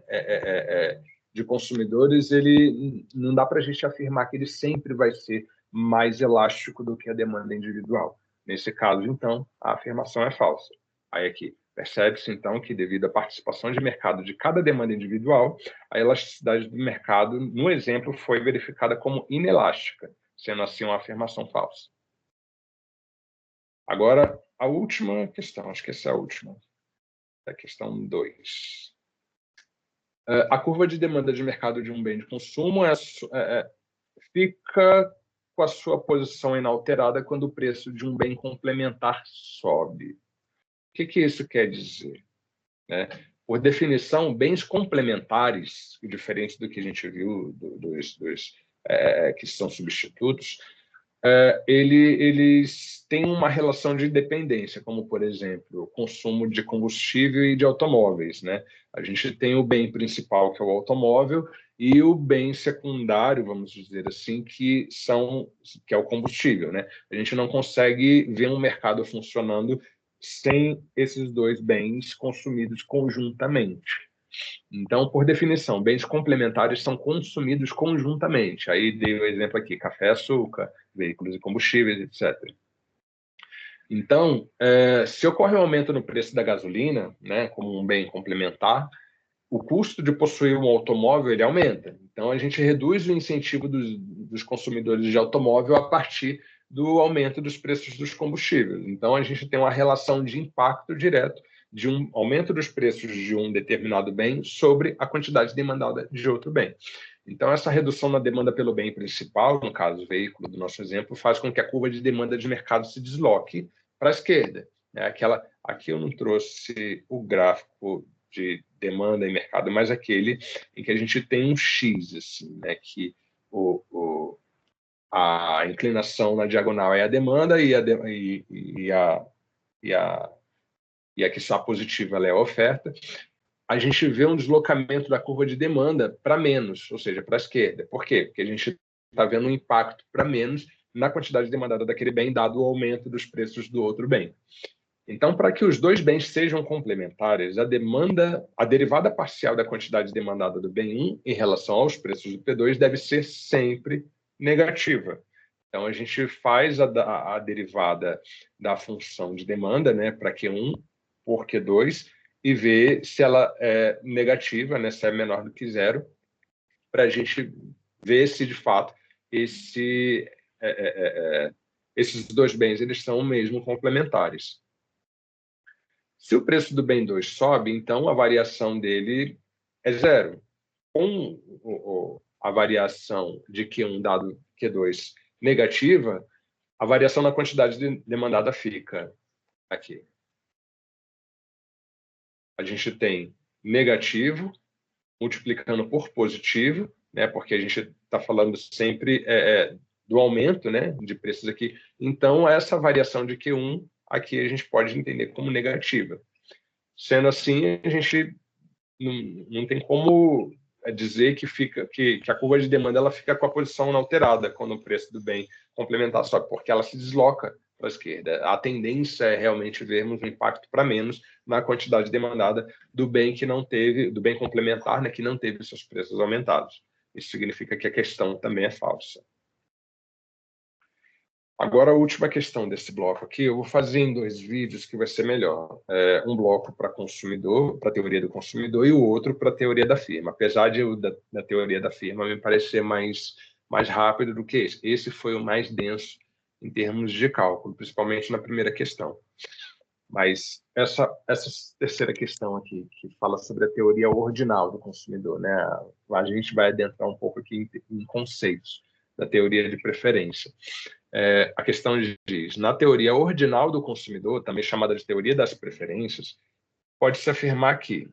de consumidores, ele não dá para a gente afirmar que ele sempre vai ser mais elástico do que a demanda individual. Nesse caso, então, a afirmação é falsa. Aí aqui, percebe-se, então, que devido à participação de mercado de cada demanda individual, a elasticidade do mercado, no exemplo, foi verificada como inelástica, sendo assim uma afirmação falsa. Agora, a última questão, acho que essa é a última, a questão 2. A curva de demanda de mercado de um bem de consumo fica com a sua posição inalterada quando o preço de um bem complementar sobe. O que isso quer dizer? Né? Por definição, bens complementares, diferentes do que a gente viu que são substitutos, eles têm uma relação de dependência, como, por exemplo, o consumo de combustível e de automóveis, né? A gente tem o bem principal, que é o automóvel, e o bem secundário, vamos dizer assim, que é o combustível, né? A gente não consegue ver um mercado funcionando sem esses dois bens consumidos conjuntamente. Então, por definição, bens complementares são consumidos conjuntamente. Aí dei o exemplo aqui, café, açúcar, veículos e combustíveis, etc. Então, se ocorre um aumento no preço da gasolina, né, como um bem complementar, o custo de possuir um automóvel ele aumenta. Então, a gente reduz o incentivo dos consumidores de automóvel a partir do aumento dos preços dos combustíveis. Então, a gente tem uma relação de impacto direto de um aumento dos preços de um determinado bem sobre a quantidade demandada de outro bem. Então, essa redução na demanda pelo bem principal, no caso, o veículo do nosso exemplo, faz com que a curva de demanda de mercado se desloque para a esquerda. Aqui eu não trouxe o gráfico de demanda e mercado, mas aquele em que a gente tem um X, assim, né, que a inclinação na diagonal é a demanda e a que está positiva ela é a oferta. A gente vê um deslocamento da curva de demanda para menos, ou seja, para a esquerda. Por quê? Porque a gente está vendo um impacto para menos na quantidade demandada daquele bem, dado o aumento dos preços do outro bem. Então, para que os dois bens sejam complementares, a derivada parcial da quantidade demandada do bem 1 em relação aos preços do P2 deve ser sempre negativa. Então, a gente faz a derivada da função de demanda, né, para Q1 por Q2, e vê se ela é negativa, né, se é menor do que zero, para a gente ver se, de fato, esses dois bens eles são mesmo complementares. Se o preço do bem 2 sobe, então a variação dele é zero. Com a variação de Q1 dado Q2 negativa, a variação na quantidade demandada fica aqui. A gente tem negativo multiplicando por positivo, né, porque a gente está falando sempre do aumento, né, de preços aqui. Então, essa variação de Q1 aqui a gente pode entender como negativa. Sendo assim, a gente não tem como dizer que a curva de demanda ela fica com a posição inalterada quando o preço do bem complementar sobe, porque ela se desloca para a esquerda. A tendência é realmente vermos um impacto para menos na quantidade demandada do bem do bem complementar, né, que não teve seus preços aumentados. Isso significa que a questão também é falsa. Agora, a última questão desse bloco aqui, eu vou fazer em 2 vídeos que vai ser melhor. Um bloco para consumidor, para a teoria do consumidor, e o outro para a teoria da firma. Apesar da teoria da firma me parecer mais rápido do que esse. Esse foi o mais denso em termos de cálculo, principalmente na primeira questão. Mas essa terceira questão aqui, que fala sobre a teoria ordinal do consumidor, né? A gente vai adentrar um pouco aqui em conceitos da teoria de preferência. A questão diz, na teoria ordinal do consumidor, também chamada de teoria das preferências, pode-se afirmar que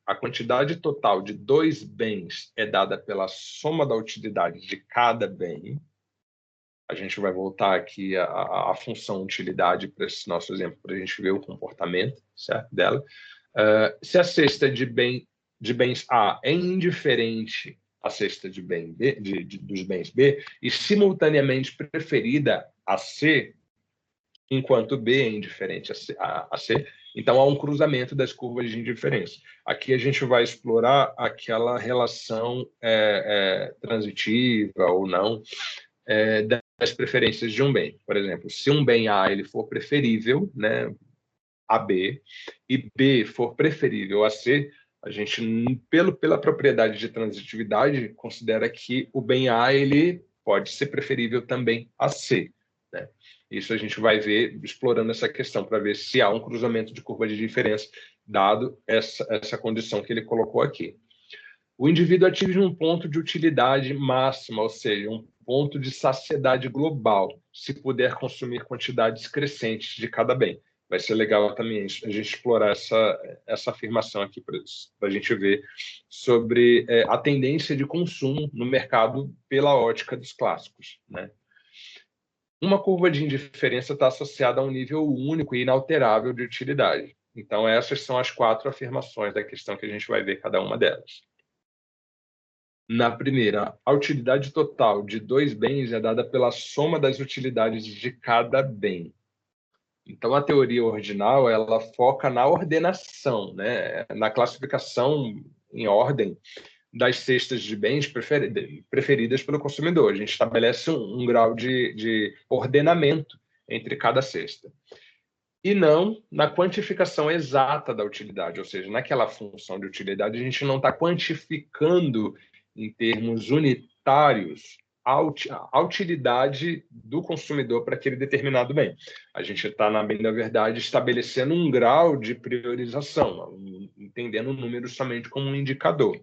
A quantidade total de dois bens é dada pela soma da utilidade de cada bem. A gente vai voltar aqui à função utilidade para esse nosso exemplo, para a gente ver o comportamento, certo, dela. Se a cesta de bens A é indiferente à cesta de bem B, dos bens B, e simultaneamente preferida a C, enquanto B é indiferente a C, então há um cruzamento das curvas de indiferença. Aqui a gente vai explorar aquela relação transitiva ou não das preferências de um bem. Por exemplo, se um bem A ele for preferível, né, a B, e B for preferível a C, a gente, pela propriedade de transitividade, considera que o bem A ele pode ser preferível também a C. Né? Isso a gente vai ver explorando essa questão para ver se há um cruzamento de curva de diferença, dado essa condição que ele colocou aqui. O indivíduo atinge um ponto de utilidade máxima, ou seja, um ponto de saciedade global, se puder consumir quantidades crescentes de cada bem. Vai ser legal também a gente explorar essa afirmação aqui para a gente ver sobre a tendência de consumo no mercado pela ótica dos clássicos. Né? Uma curva de indiferença está associada a um nível único e inalterável de utilidade. Então, essas são as 4 afirmações da questão que a gente vai ver cada uma delas. Na primeira, a utilidade total de dois bens é dada pela soma das utilidades de cada bem. Então, a teoria ordinal ela foca na ordenação, né? Na classificação em ordem das cestas de bens preferidas pelo consumidor. A gente estabelece um grau de ordenamento entre cada cesta. E não na quantificação exata da utilidade, ou seja, naquela função de utilidade, a gente não está quantificando em termos unitários a utilidade do consumidor para aquele determinado bem. A gente está, na bem da verdade, estabelecendo um grau de priorização, entendendo o número somente como um indicador.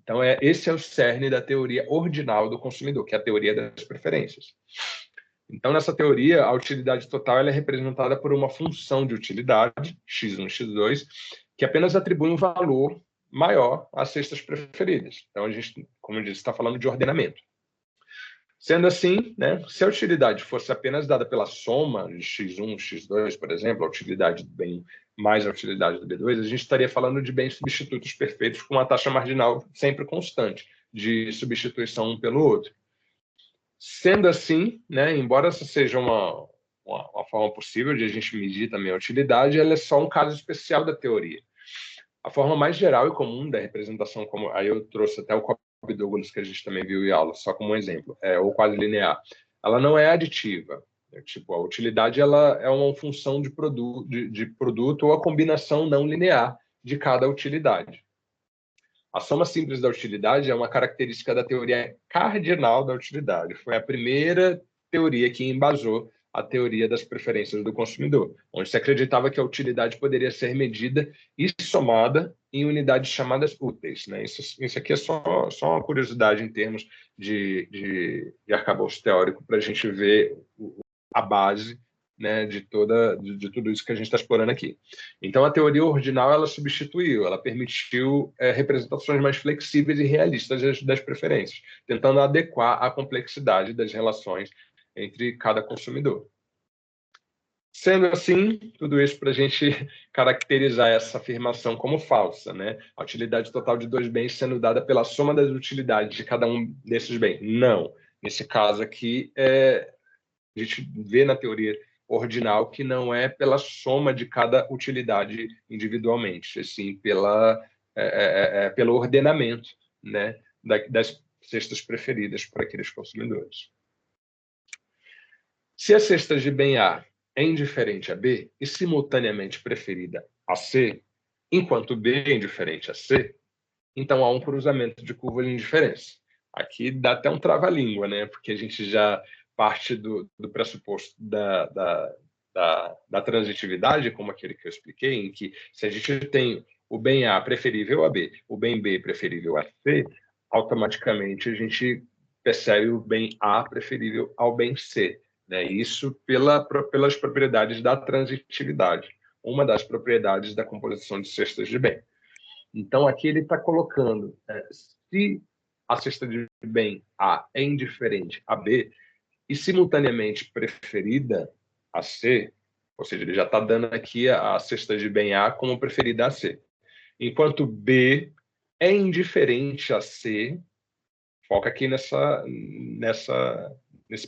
Então, esse é o cerne da teoria ordinal do consumidor, que é a teoria das preferências. Então, nessa teoria, a utilidade total ela é representada por uma função de utilidade, x1, x2, que apenas atribui um valor maior às cestas preferidas. Então, a gente, como eu disse, está falando de ordenamento. Sendo assim, né, se a utilidade fosse apenas dada pela soma de x1, x2, por exemplo, a utilidade do bem mais a utilidade do B2, a gente estaria falando de bens substitutos perfeitos com uma taxa marginal sempre constante de substituição um pelo outro. Sendo assim, né, embora essa seja uma forma possível de a gente medir também a utilidade, ela é só um caso especial da teoria. A forma mais geral e comum da representação, como aí eu trouxe até o Cobb-Douglas, que a gente também viu em aula, só como um exemplo, ou quase linear, ela não é aditiva. Tipo, a utilidade ela é uma função de produto ou a combinação não linear de cada utilidade. A soma simples da utilidade é uma característica da teoria cardinal da utilidade. Foi a primeira teoria que embasou a teoria das preferências do consumidor, onde se acreditava que a utilidade poderia ser medida e somada em unidades chamadas úteis. Né? Isso aqui é só uma curiosidade em termos de arcabouço teórico para a gente ver a base, né, de tudo isso que a gente está explorando aqui. Então, a teoria ordinal ela substituiu, ela permitiu representações mais flexíveis e realistas das preferências, tentando adequar a complexidade das relações entre cada consumidor. Sendo assim, tudo isso para a gente caracterizar essa afirmação como falsa, né? A utilidade total de dois bens sendo dada pela soma das utilidades de cada um desses bens. Não. Nesse caso aqui, a gente vê na teoria ordinal que não é pela soma de cada utilidade individualmente, assim pelo ordenamento, né, das cestas preferidas para aqueles consumidores. Se a cesta de bem A é indiferente a B e simultaneamente preferida a C, enquanto B é indiferente a C, então há um cruzamento de curva de indiferença. Aqui dá até um trava-língua, né? Porque a gente já parte do pressuposto da transitividade, como aquele que eu expliquei, em que se a gente tem o bem A preferível a B, o bem B preferível a C, automaticamente a gente percebe o bem A preferível ao bem C. Né? Isso pelas propriedades da transitividade, uma das propriedades da composição de cestas de bem. Então, aqui ele está colocando, se a cesta de bem A é indiferente a B e simultaneamente preferida a C, ou seja, ele já está dando aqui a cesta de bem A como preferida a C, enquanto B é indiferente a C, foca aqui nesse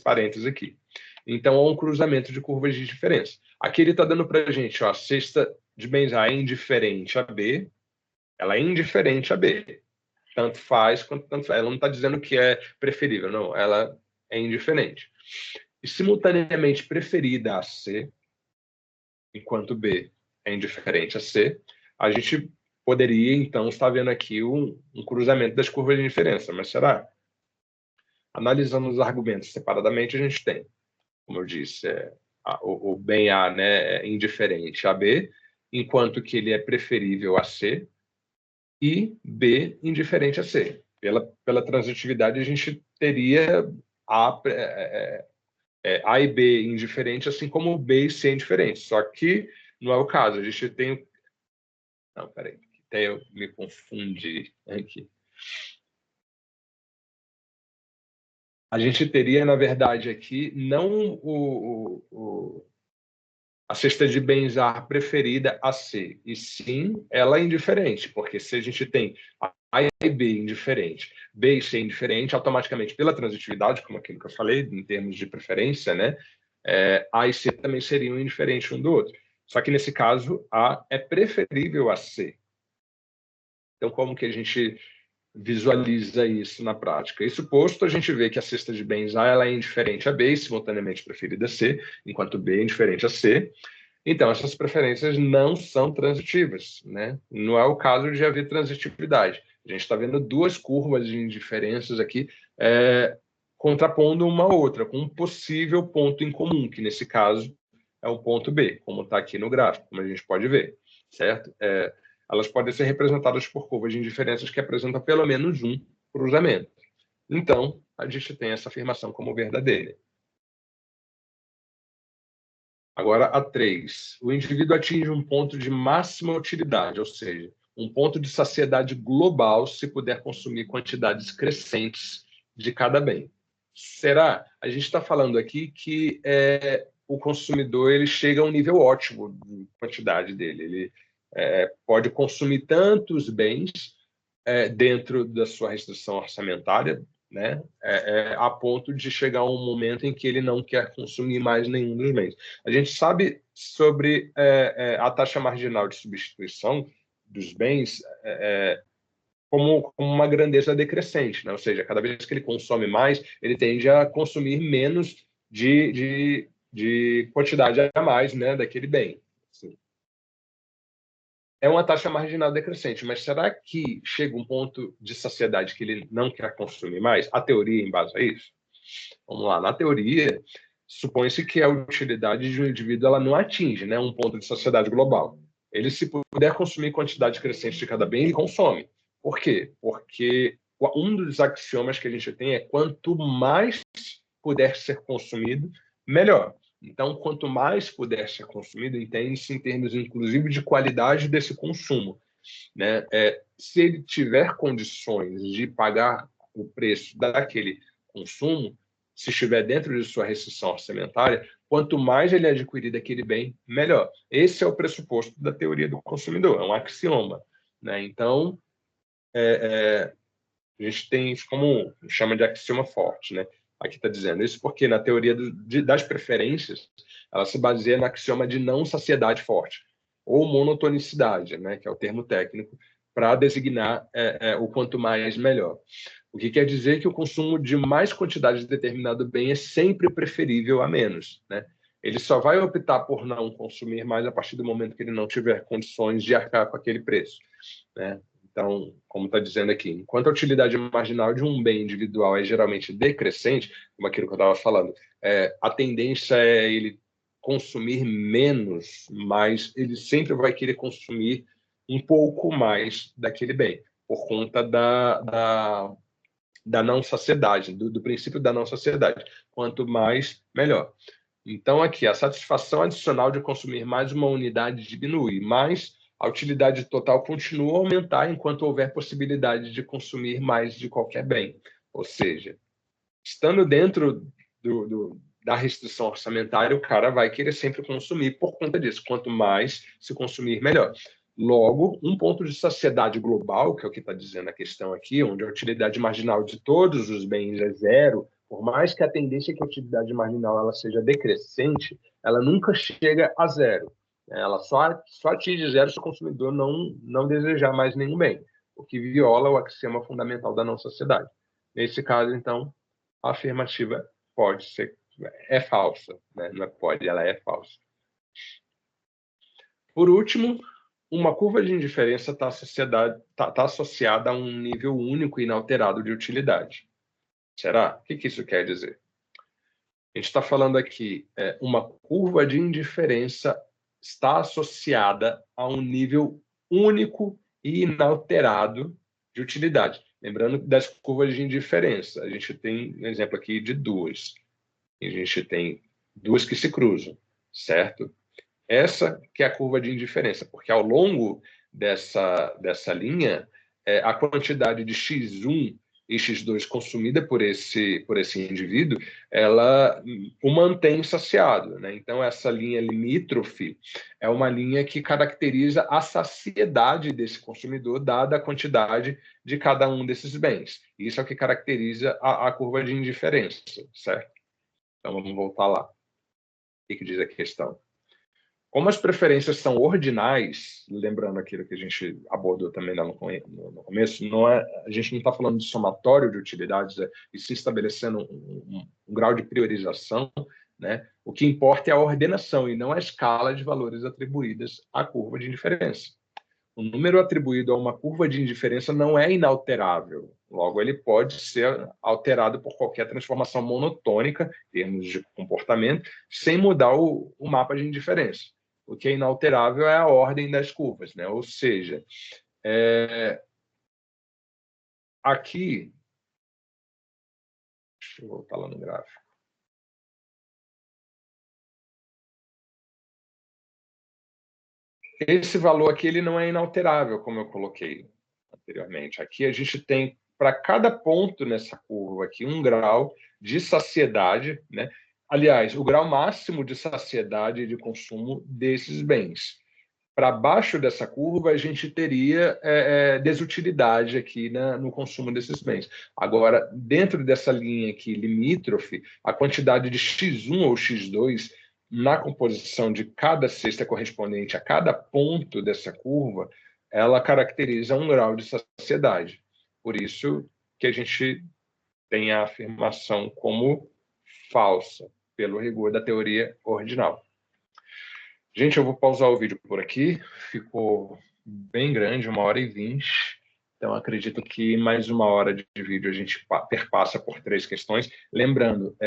parênteses aqui. Então, há um cruzamento de curvas de diferença. Aqui ele está dando para a gente, ó, a cesta de bens A é indiferente a B, ela é indiferente a B. Tanto faz quanto tanto faz. Ela não está dizendo que é preferível, não. Ela é indiferente. E simultaneamente preferida a C, enquanto B é indiferente a C, a gente poderia, então, estar vendo aqui um cruzamento das curvas de diferença. Mas será? Analisando os argumentos separadamente, a gente tem, como eu disse, o bem A, né, é indiferente a B, enquanto que ele é preferível a C, e B indiferente a C. Pela transitividade, a gente teria A e B indiferente, assim como B e C indiferentes. Só que não é o caso. A gente tem... Não, peraí. Até eu me confundi aqui. A gente teria, na verdade, aqui não a cesta de bens A preferida a C, e sim ela é indiferente, porque se a gente tem A e B indiferente, B e C indiferente, automaticamente pela transitividade, como aquilo que eu falei, em termos de preferência, né, A e C também seriam indiferentes um do outro. Só que nesse caso, A é preferível a C. Então, como que a gente visualiza isso na prática? Isso posto, a gente vê que a cesta de bens A ela é indiferente a B e simultaneamente preferida a C, enquanto B é indiferente a C. Então, essas preferências não são transitivas, né? Não é o caso de haver transitividade. A gente está vendo duas curvas de indiferenças aqui contrapondo uma à outra, com um possível ponto em comum, que nesse caso é o ponto B, como está aqui no gráfico, como a gente pode ver, certo? Elas podem ser representadas por curvas de indiferenças que apresentam pelo menos um cruzamento. Então, a gente tem essa afirmação como verdadeira. Agora, a 3. O indivíduo atinge um ponto de máxima utilidade, ou seja, um ponto de saciedade global se puder consumir quantidades crescentes de cada bem. Será? A gente está falando aqui que o consumidor ele chega a um nível ótimo de quantidade dele. Ele pode consumir tantos bens dentro da sua restrição orçamentária, né, a ponto de chegar um momento em que ele não quer consumir mais nenhum dos bens. A gente sabe sobre a taxa marginal de substituição dos bens como uma grandeza decrescente, né? Ou seja, cada vez que ele consome mais, ele tende a consumir menos de quantidade a mais, né, daquele bem. Assim. É uma taxa marginal decrescente, mas será que chega um ponto de saciedade que ele não quer consumir mais? A teoria embasa isso? Vamos lá, na teoria, supõe-se que a utilidade de um indivíduo ela não atinge, né, um ponto de saciedade global. Ele, se puder consumir quantidade crescente de cada bem, ele consome. Por quê? Porque um dos axiomas que a gente tem é quanto mais puder ser consumido, melhor. Então, quanto mais puder ser consumido, entende-se em termos, inclusive, de qualidade desse consumo. Né? Se ele tiver condições de pagar o preço daquele consumo, se estiver dentro de sua restrição orçamentária, quanto mais ele adquirir daquele bem, melhor. Esse é o pressuposto da teoria do consumidor, é um axioma. Né? Então, a gente tem isso como chama de axioma forte. Né? Aqui está dizendo isso porque na teoria das preferências, ela se baseia no axioma de não saciedade forte, ou monotonicidade, né? Que é o termo técnico, para designar o quanto mais melhor. O que quer dizer que o consumo de mais quantidade de determinado bem é sempre preferível a menos. Né? Ele só vai optar por não consumir mais a partir do momento que ele não tiver condições de arcar com aquele preço. Né? Então, como está dizendo aqui, enquanto a utilidade marginal de um bem individual é geralmente decrescente, como aquilo que eu estava falando, a tendência é ele consumir menos, mas ele sempre vai querer consumir um pouco mais daquele bem, por conta da não saciedade, do princípio da não saciedade. Quanto mais, melhor. Então, aqui, a satisfação adicional de consumir mais uma unidade diminui, mas a utilidade total continua a aumentar enquanto houver possibilidade de consumir mais de qualquer bem. Ou seja, estando dentro da restrição orçamentária, o cara vai querer sempre consumir por conta disso. Quanto mais se consumir, melhor. Logo, um ponto de saciedade global, que é o que está dizendo a questão aqui, onde a utilidade marginal de todos os bens é zero, por mais que a tendência é que a utilidade marginal ela seja decrescente, ela nunca chega a zero. Ela só atinge zero se o consumidor não desejar mais nenhum bem, o que viola o axioma fundamental da não-sociedade. Nesse caso, então, a afirmativa pode ser, é falsa, né? Não é pode, ela é falsa. Por último, uma curva de indiferença está associada a um nível único e inalterado de utilidade. Será? O que isso quer dizer? A gente está falando aqui, uma curva de indiferença está associada a um nível único e inalterado de utilidade. Lembrando das curvas de indiferença, a gente tem um exemplo aqui de duas. A gente tem duas que se cruzam, certo? Essa que é a curva de indiferença, porque ao longo dessa linha, a quantidade de x1 e x2 consumida por esse indivíduo, ela o mantém saciado, né? Então, essa linha limítrofe é uma linha que caracteriza a saciedade desse consumidor, dada a quantidade de cada um desses bens. Isso é o que caracteriza a curva de indiferença, certo? Então, vamos voltar lá. O que diz a questão? Como as preferências são ordinais, lembrando aquilo que a gente abordou também lá no começo, a gente não está falando de somatório de utilidades, e se estabelecendo um grau de priorização, né? O que importa é a ordenação e não a escala de valores atribuídas à curva de indiferença. O número atribuído a uma curva de indiferença não é inalterável, logo ele pode ser alterado por qualquer transformação monotônica, em termos de comportamento, sem mudar o mapa de indiferença. O que é inalterável é a ordem das curvas, né? Ou seja, aqui, deixa eu voltar lá no gráfico. Esse valor aqui ele não é inalterável, como eu coloquei anteriormente. Aqui a gente tem, para cada ponto nessa curva aqui, um grau de saciedade, né? Aliás, o grau máximo de saciedade e de consumo desses bens. Para baixo dessa curva, a gente teria desutilidade aqui no consumo desses bens. Agora, dentro dessa linha aqui limítrofe, a quantidade de x1 ou x2 na composição de cada cesta correspondente a cada ponto dessa curva, ela caracteriza um grau de saciedade. Por isso que a gente tem a afirmação como falsa, pelo rigor da teoria ordinal. Gente, eu vou pausar o vídeo por aqui. Ficou bem grande, 1h20. Então, acredito que mais 1 hora de vídeo a gente perpassa por 3 questões. Lembrando,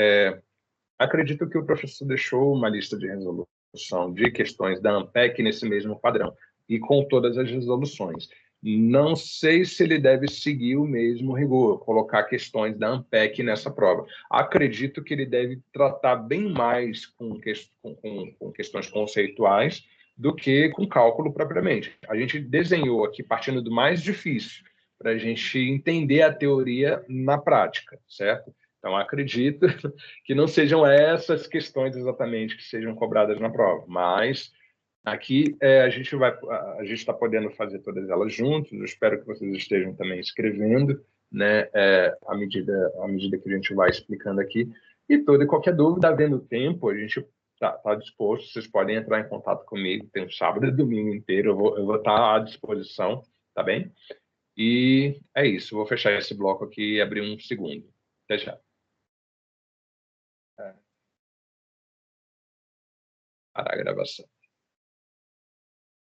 acredito que o professor deixou uma lista de resolução de questões da ANPEC nesse mesmo padrão, e com todas as resoluções. Não sei se ele deve seguir o mesmo rigor, colocar questões da ANPEC nessa prova. Acredito que ele deve tratar bem mais com questões conceituais do que com cálculo propriamente. A gente desenhou aqui partindo do mais difícil, para a gente entender a teoria na prática, certo? Então, acredito que não sejam essas questões exatamente que sejam cobradas na prova, mas aqui a gente está podendo fazer todas elas juntos. Eu espero que vocês estejam também escrevendo, né, à medida que a gente vai explicando aqui. E toda e qualquer dúvida, havendo tempo, a gente está disposto. Vocês podem entrar em contato comigo. Tem um sábado e domingo inteiro. Eu vou estar à disposição, tá bem? E é isso. Vou fechar esse bloco aqui e abrir um segundo. Até já. Parar a gravação.